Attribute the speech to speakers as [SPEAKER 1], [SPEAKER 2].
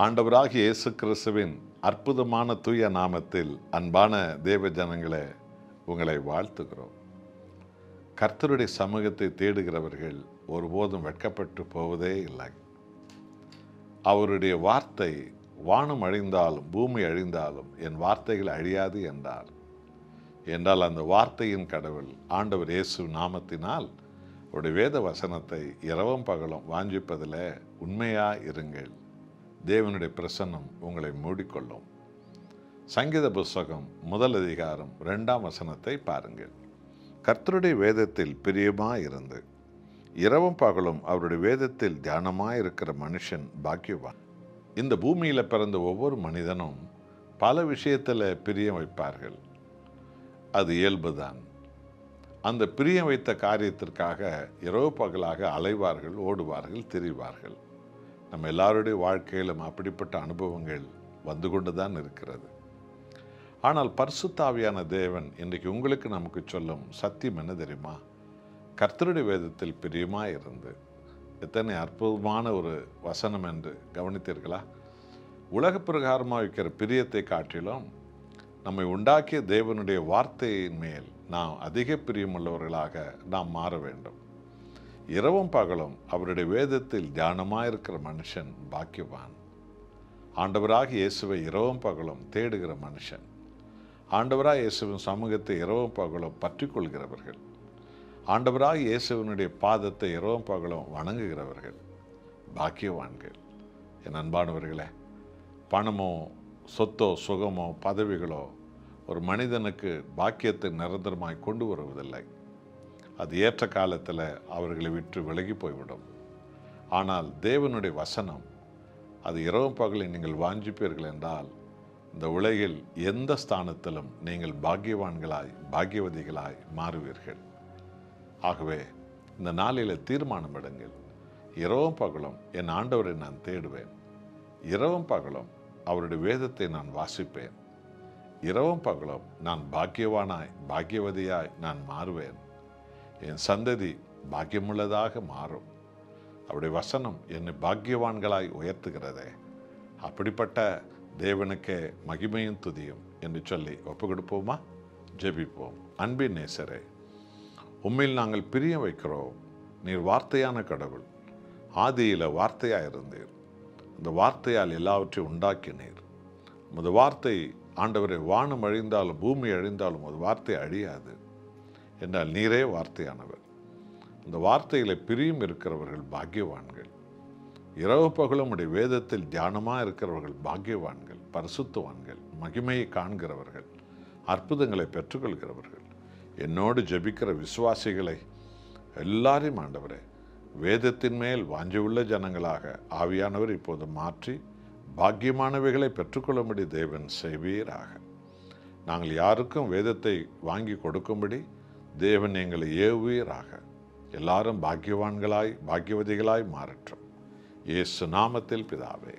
[SPEAKER 1] ஆண்டவராகிய இயேசு கிறிஸ்துவின் அற்புதமான தூய நாமத்தில் அன்பான தேவ ஜனங்களே, உங்களை வாழ்த்துகிறோம். கர்த்தருடைய சமூகத்தை தேடுகிறவர்கள் ஒருபோதும் வெட்கப்பட்டு போவதே இல்லை. அவருடைய வார்த்தை வானம் அழிந்தாலும் பூமி அழிந்தாலும் என் வார்த்தைகள் அழியாது என்றார். என்றால் அந்த வார்த்தையின் கடவுள் ஆண்டவர் இயேசு நாமத்தினால் அவருடைய வேத வசனத்தை இரவும் பகலும் வாஞ்சிப்பதில் உண்மையாக இருங்கள். தேவனுடைய பிரசன்னம் உங்களை மூடிக்கொள்ளும். சங்கீத புஸ்தகம் 1 அதிகாரம் 2 வசனத்தை பாருங்கள். கர்த்தருடைய வேதத்தில் பிரியமாயிருந்து இரவும் பகலும் அவருடைய வேதத்தில் தியானமாயிருக்கிற மனுஷன் பாக்கியவான். இந்த பூமியில் பிறந்த ஒவ்வொரு மனிதனும் பல விஷயத்தில் பிரியம் வைப்பார்கள். அது இயல்புதான். அந்த பிரியம் வைத்த காரியத்திற்காக இரவு பகலாக அலைவார்கள், ஓடுவார்கள், திரிவார்கள். நம்ம எல்லாருடைய வாழ்க்கையிலும் அப்படிப்பட்ட அனுபவங்கள் வந்து கொண்டு தான் இருக்கிறது. ஆனால் பரிசுத்த ஆவியான தேவன் இன்றைக்கு உங்களுக்கு நமக்கு சொல்லும் சத்தியம் என்ன தெரியுமா? கர்த்தருடைய வேதத்தில் பிரியமாக இருந்து. எத்தனை அற்புதமான ஒரு வசனம் என்று கவனித்தீர்களா? உலக பிரகாரமாக வைக்கிற பிரியத்தை காட்டிலும் நம்மை உண்டாக்கிய தேவனுடைய வார்த்தையின் மேல் நாம் அதிக பிரியமுள்ளவர்களாக நாம் மாற வேண்டும். இரவும் பகலும் அவருடைய வேதத்தில் தியானமாயிருக்கிற மனுஷன் பாக்கியவான். ஆண்டவராக இயேசுவை இரவும் பகலும் தேடுகிற மனுஷன், ஆண்டவராக இயேசுவின் சமூகத்தை இரவும் பகலும் பற்றி கொள்கிறவர்கள், ஆண்டவராக இயேசுவினுடைய பாதத்தை இரவும் பகலும் வணங்குகிறவர்கள் பாக்கியவான்கள். என் அன்பானவர்களே, பணமோ சொத்தோ சுகமோ பதவிகளோ ஒரு மனிதனுக்கு பாக்கியத்தை நிரந்தரமாய் கொண்டு வருவதில்லை. அது ஏற்ற காலத்தில் அவர்களை விட்டு விலகி போய்விடும். ஆனால் தேவனுடைய வசனம் அது இரவும் பகலை நீங்கள் வாஞ்சிப்பீர்கள் என்றால் இந்த உலகில் எந்த ஸ்தானத்திலும் நீங்கள் பாக்கியவான்களாய் பாக்கியவதிகளாய் மாறுவீர்கள். ஆகவே இந்த நாளில் தீர்மானம் எடுங்கள். இரவும் பகலும் என் ஆண்டவரை நான் தேடுவேன். இரவும் பகலும் அவருடைய வேதத்தை நான் வாசிப்பேன். இரவும் பகலும் நான் பாக்கியவானாய் பாக்கியவதியாய் நான் மாறுவேன். என் சந்ததி பாக்கியமுள்ளதாக மாறும். அவருடைய வசனம் என்னை பாக்கியவான்களாய் உயர்த்துகிறதே. அப்படிப்பட்ட தேவனுக்கே மகிமையும் துதியும் என்று சொல்லி ஒப்பு கொடுப்போமா? ஜெபிப்போம். அன்பின் நேசரே, உம்மில் நாங்கள் பிரியம் வைக்கிறோம். நீர் வார்த்தையான கடவுள். ஆதியில் வார்த்தையாக இருந்தீர். அந்த வார்த்தையால் எல்லாவற்றையும் உண்டாக்கினீர். உமது வார்த்தை ஆண்டவரை வானம் அழிந்தாலும் பூமி அழிந்தாலும் அது வார்த்தை அழியாது என்றால் நீரே வார்த்தையானவர். அந்த வார்த்தைகளை பிரியும் இருக்கிறவர்கள் பாக்கியவான்கள். இரவு பகலும் உடைய வேதத்தில் தியானமாக இருக்கிறவர்கள் பாக்கியவான்கள், பரிசுத்தவான்கள், மகிமையை காண்கிறவர்கள், அற்புதங்களை பெற்றுக்கொள்கிறவர்கள். என்னோடு ஜெபிக்கிற விசுவாசிகளை எல்லாரையும் ஆண்டவரே வேதத்தின் மேல் வாஞ்சவுள்ள ஜனங்களாக ஆவியானவர் இப்போது மாற்றி பாக்கியமானவைகளை பெற்றுக்கொள்ளும்படி தேவன் செய்வீராக. நாங்கள் யாருக்கும் வேதத்தை வாங்கி கொடுக்கும்படி தேவன் எங்களை ஏவுவீராக. எல்லாரும் பாக்கியவான்களாய் பாக்கியவதிகளாய் மாறட்டும். இயேசு நாமத்தில் பிதாவே.